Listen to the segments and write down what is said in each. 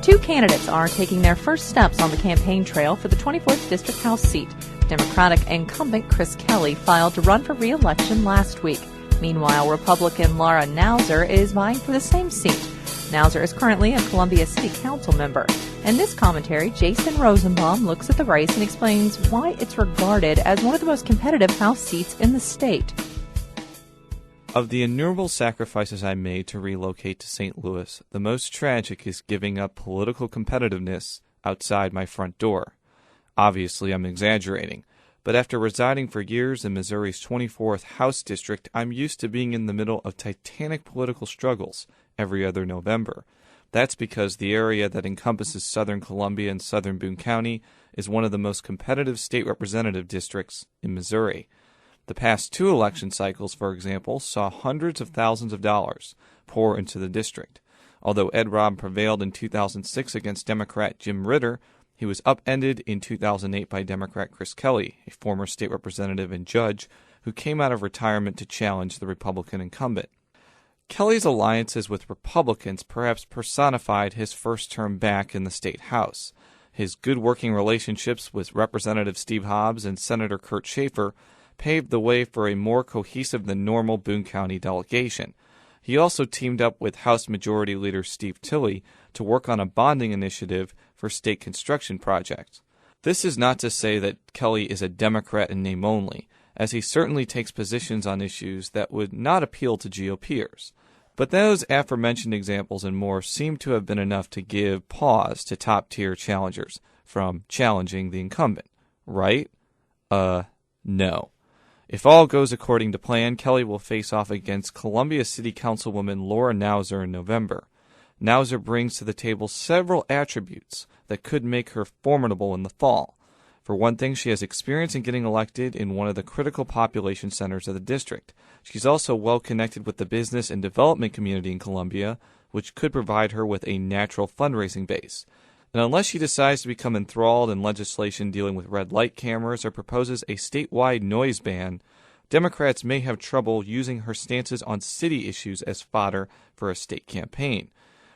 Two candidates are taking their first steps on the campaign trail for the 24th District House seat. Democratic incumbent Chris Kelly filed to run for re-election last week. Meanwhile, Republican Laura Nauser is vying for the same seat. Nauser is currently a Columbia City Council member. In this commentary, Jason Rosenbaum looks at the race and explains why it's regarded as one of the most competitive House seats in the state. Of the innumerable sacrifices I made to relocate to St. Louis, the most tragic is giving up political competitiveness outside my front door. Obviously, I'm exaggerating, but after residing for years in Missouri's 24th House District, I'm used to being in the middle of titanic political struggles every other November. That's because the area that encompasses southern Columbia and southern Boone County is one of the most competitive state representative districts in Missouri. The past two election cycles, for example, saw hundreds of thousands of dollars pour into the district. Although Ed Robb prevailed in 2006 against Democrat Jim Ritter, he was upended in 2008 by Democrat Chris Kelly, a former state representative and judge who came out of retirement to challenge the Republican incumbent. Kelly's alliances with Republicans perhaps personified his first term back in the state House. His good working relationships with Representative Steve Hobbs and Senator Kurt Schaefer paved the way for a more cohesive than normal Boone County delegation. He also teamed up with House Majority Leader Steve Tilley to work on a bonding initiative for state construction projects. This is not to say that Kelly is a Democrat in name only, as he certainly takes positions on issues that would not appeal to GOPers. But those aforementioned examples and more seem to have been enough to give pause to top-tier challengers from challenging the incumbent. Right? No. If all goes according to plan, Kelly will face off against Columbia City Councilwoman Laura Nauser in November. Nauser brings to the table several attributes that could make her formidable in the fall. For one thing, she has experience in getting elected in one of the critical population centers of the district. She's also well connected with the business and development community in Columbia, which could provide her with a natural fundraising base. And unless she decides to become enthralled in legislation dealing with red light cameras or proposes a statewide noise ban, Democrats may have trouble using her stances on city issues as fodder for a state campaign.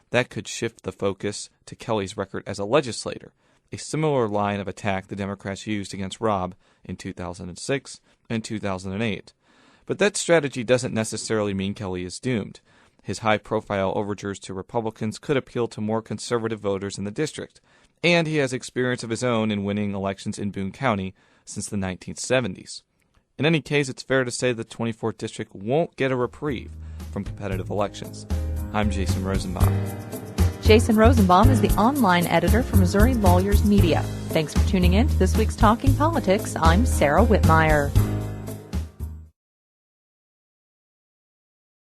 That could shift the focus to Kelly's record as a legislator, a similar line of attack the Democrats used against Robb in 2006 and 2008. But that strategy doesn't necessarily mean Kelly is doomed. His high-profile overtures to Republicans could appeal to more conservative voters in the district, and he has experience of his own in winning elections in Boone County since the 1970s. In any case, it's fair to say the 24th District won't get a reprieve from competitive elections. I'm Jason Rosenbaum. Jason Rosenbaum is the online editor for Missouri Lawyers Media. Thanks for tuning in to this week's Talking Politics. I'm Sarah Whitmire.